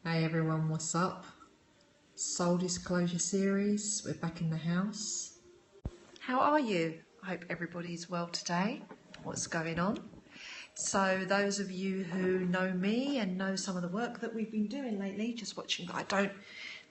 Hey everyone, what's up? Soul Disclosure series, we're back in the house. How are you? I hope everybody's well today. What's going on? So those of you who know me and know some of the work that we've been doing lately, just watching that I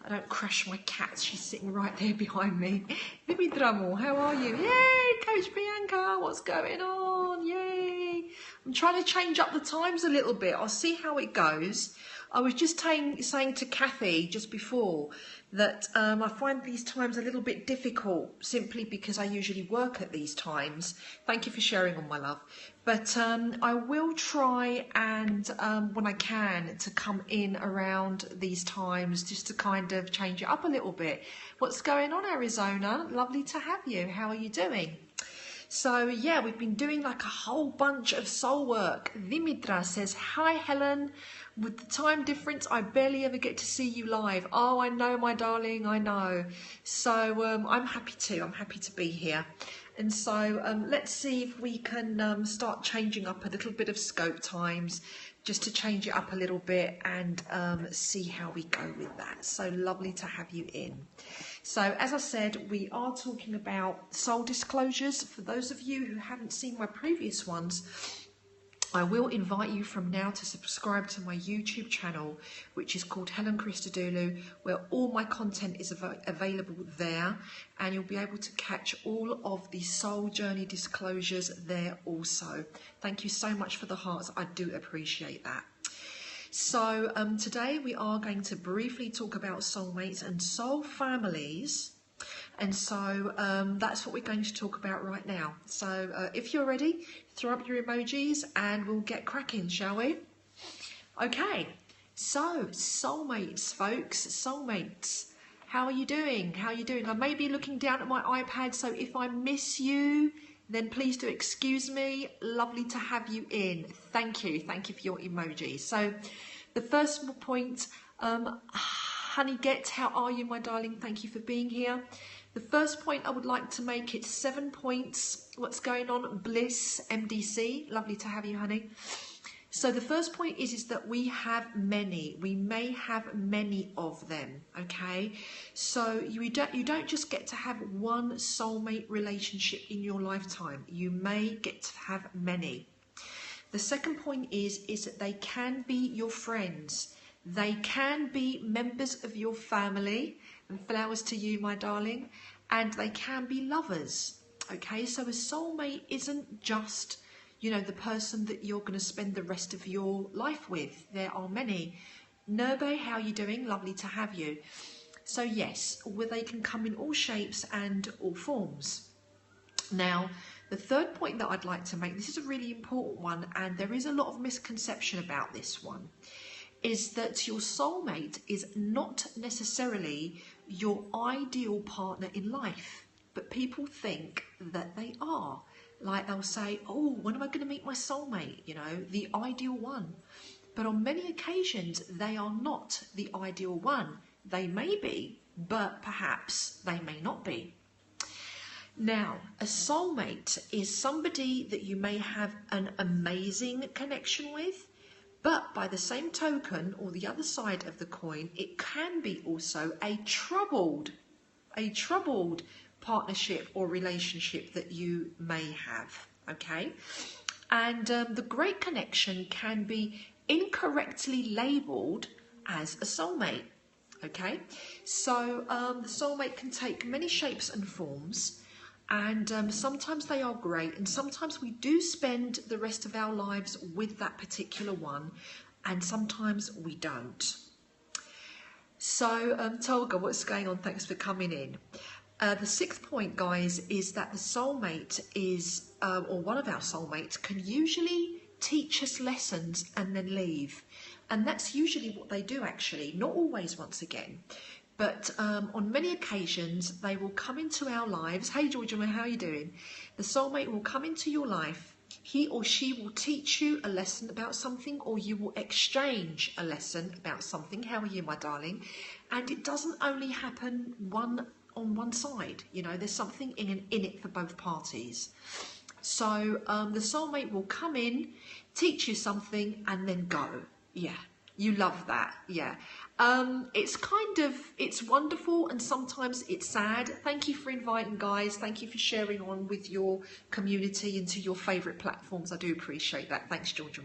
don't crush my cat, she's sitting right there behind me. Mimi Drummel, how are you? Yay, Coach Bianca, what's going on? Yay. I'm trying to change up the times a little bit. I'll see how it goes. I was just saying to Kathy just before that I find these times a little bit difficult simply because I usually work at these times. Thank you for sharing on my love. But I will try and when I can to come in around these times just to kind of change it up a little bit. What's going on, Arizona? Lovely to have you. How are you doing? So yeah, we've been doing like a whole bunch of soul work. Dimitra says, hi Helen, with the time difference I barely ever get to see you live. Oh, I know my darling, I know. So I'm happy to be here. And so let's see if we can start changing up a little bit of scope times, just to change it up a little bit and see how we go with that. So lovely to have you in. So as I said, we are talking about soul disclosures. For those of you who haven't seen my previous ones, I will invite you from now to subscribe to my YouTube channel, which is called Helen Christodoulou, where all my content is available there, and you'll be able to catch all of the soul journey disclosures there also. Thank you so much for the hearts. I do appreciate that. So today we are going to briefly talk about soulmates and soul families. And so that's what we're going to talk about right now. So if you're ready, throw up your emojis and we'll get cracking, shall we? Okay, so soulmates, folks, soulmates. How are you doing? How are you doing? I may be looking down at my iPad, so if I miss you, then please do excuse me. Lovely to have you in. Thank you for your emojis. So the first point, Honey Get, how are you, my darling? Thank you for being here. The first point I would like to make, it's 7 points. What's going on? Bliss, MDC, lovely to have you, honey. So the first point is that we have many. We may have many of them, okay? So you don't just get to have one soulmate relationship in your lifetime. You may get to have many. The second point is that they can be your friends. They can be members of your family, and flowers to you, my darling, and they can be lovers, okay? So a soulmate isn't just, you know, the person that you're going to spend the rest of your life with. There are many. Nurbe, how are you doing? Lovely to have you. So yes, they can come in all shapes and all forms. Now, the third point that I'd like to make, this is a really important one, and there is a lot of misconception about this one, is that your soulmate is not necessarily your ideal partner in life, but people think that they are. Like they'll say, oh, when am I going to meet my soulmate? You know, the ideal one. But on many occasions, they are not the ideal one. They may be, but perhaps they may not be. Now, a soulmate is somebody that you may have an amazing connection with, but by the same token, or the other side of the coin, it can be also a troubled partnership or relationship that you may have, okay? And the great connection can be incorrectly labelled as a soulmate, okay? So the soulmate can take many shapes and forms, and sometimes they are great, and sometimes we do spend the rest of our lives with that particular one, and sometimes we don't. So Tolga, what's going on? Thanks for coming in. The sixth point, guys, is that the soulmate is, or one of our soulmates, can usually teach us lessons and then leave. And that's usually what they do, actually. Not always, once again. But on many occasions, they will come into our lives. Hey, Georgia, how are you doing? The soulmate will come into your life. He or she will teach you a lesson about something, or you will exchange a lesson about something. How are you, my darling? And it doesn't only happen on one side. You know, there's something in it for both parties. So the soulmate will come in, teach you something, and then go. Yeah. You love that, yeah. It's kind of, it's wonderful and sometimes it's sad. Thank you for inviting, guys. Thank you for sharing on with your community and to your favourite platforms. I do appreciate that. Thanks, Georgia.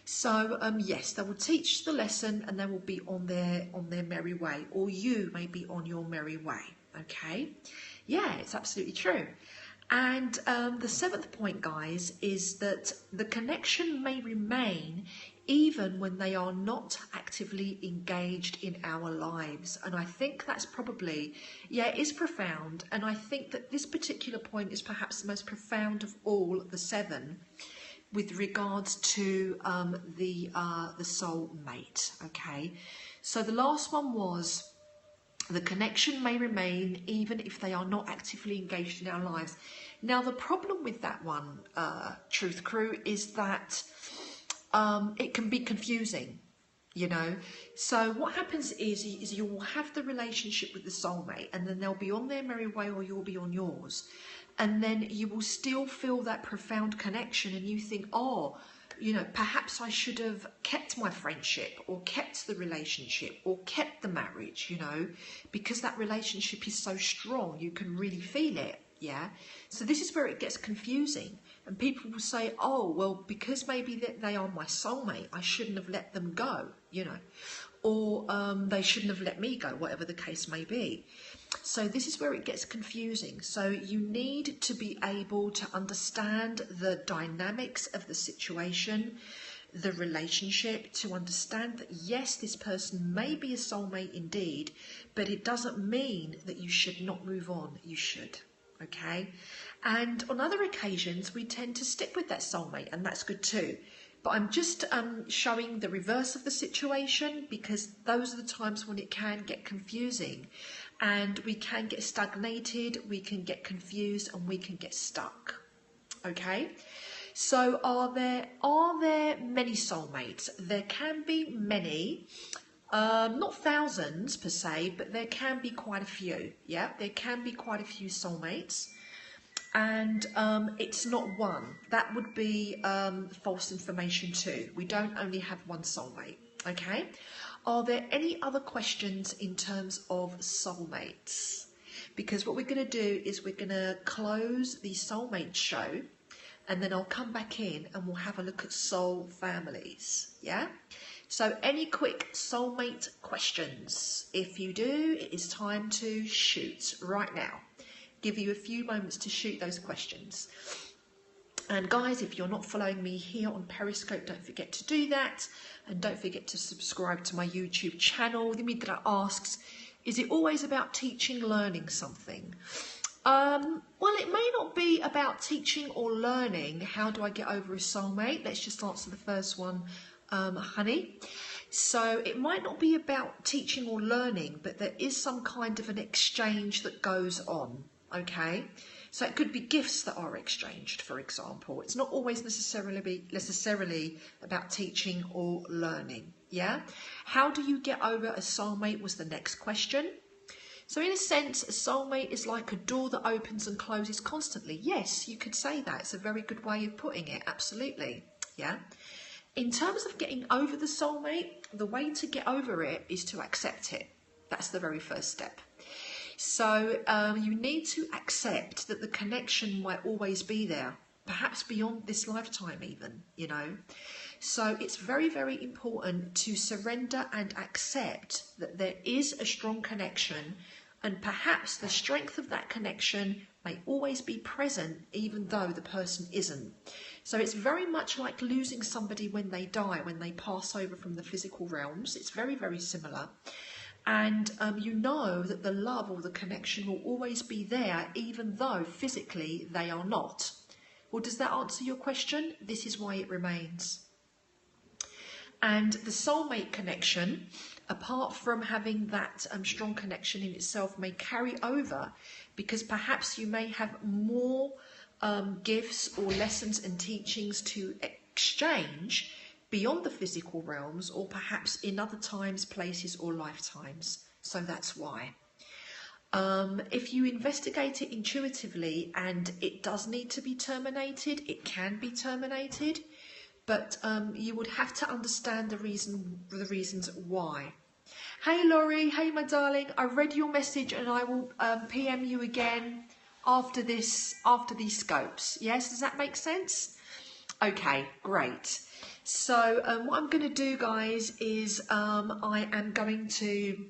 So yes, they will teach the lesson and they will be on their merry way, or you may be on your merry way. Okay, yeah, it's absolutely true. And the seventh point, guys, is that the connection may remain even when they are not actively engaged in our lives. And I think that's probably, yeah, it is profound. And I think that this particular point is perhaps the most profound of all the seven with regards to the soul mate. Okay, so the last one was the connection may remain even if they are not actively engaged in our lives. Now, the problem with that one, Truth Crew, is that it can be confusing, you know. So what happens is you will have the relationship with the soulmate and then they'll be on their merry way or you'll be on yours. And then you will still feel that profound connection and you think, oh, you know, perhaps I should have kept my friendship or kept the relationship or kept the marriage, you know, because that relationship is so strong, you can really feel it, yeah? So this is where it gets confusing and people will say, oh, well, because maybe they are my soulmate, I shouldn't have let them go, you know, or they shouldn't have let me go, whatever the case may be. So this is where it gets confusing. So you need to be able to understand the dynamics of the situation, the relationship, to understand that yes, this person may be a soulmate indeed, but it doesn't mean that you should not move on. You should, okay? And on other occasions, we tend to stick with that soulmate, and that's good too. But I'm just showing the reverse of the situation because those are the times when it can get confusing and we can get stagnated, we can get confused and we can get stuck. Okay, so are there many soulmates? There can be many, not thousands per se, but there can be quite a few. Yeah, there can be quite a few soulmates. And it's not one. That would be false information too. We don't only have one soulmate, okay? Are there any other questions in terms of soulmates? Because what we're going to do is we're going to close the soulmate show and then I'll come back in and we'll have a look at soul families, yeah? So any quick soulmate questions? If you do, it is time to shoot right now. Give you a few moments to shoot those questions. And guys, if you're not following me here on Periscope, don't forget to do that. And don't forget to subscribe to my YouTube channel. Dimitra asks, is it always about teaching, learning something? Well, it may not be about teaching or learning. How do I get over a soulmate? Let's just answer the first one, honey. So it might not be about teaching or learning, but there is some kind of an exchange that goes on. Okay, so it could be gifts that are exchanged, for example. It's not always necessarily about teaching or learning. Yeah, how do you get over a soulmate was the next question. So in a sense, a soulmate is like a door that opens and closes constantly. Yes, you could say that. It's a very good way of putting it. Absolutely. Yeah. In terms of getting over the soulmate, the way to get over it is to accept it. That's the very first step. So you need to accept that the connection might always be there, perhaps beyond this lifetime even, you know. So it's very, very important to surrender and accept that there is a strong connection and perhaps the strength of that connection may always be present even though the person isn't. So it's very much like losing somebody when they die, when they pass over from the physical realms. It's very, very similar. And you know that the love or the connection will always be there even though physically they are not. Well, does that answer your question? This is why it remains. And the soulmate connection, apart from having that strong connection in itself, may carry over because perhaps you may have more gifts or lessons and teachings to exchange beyond the physical realms, or perhaps in other times, places or lifetimes. So that's why. If you investigate it intuitively and it does need to be terminated, it can be terminated. but you would have to understand the reasons why. Hey Laurie, hey my darling, I read your message and I will PM you again after these scopes. Yes, does that make sense? Okay, great. So what I'm going to do, guys, is I am going to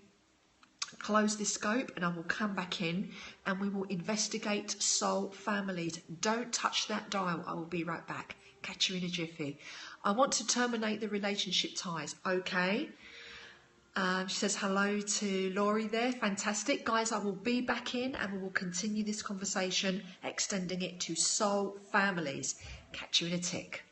close this scope and I will come back in and we will investigate soul families. Don't touch that dial. I will be right back. Catch you in a jiffy. I want to terminate the relationship ties. Okay. She says hello to Laurie there. Fantastic. Guys, I will be back in and we will continue this conversation, extending it to soul families. Catch you in a tick.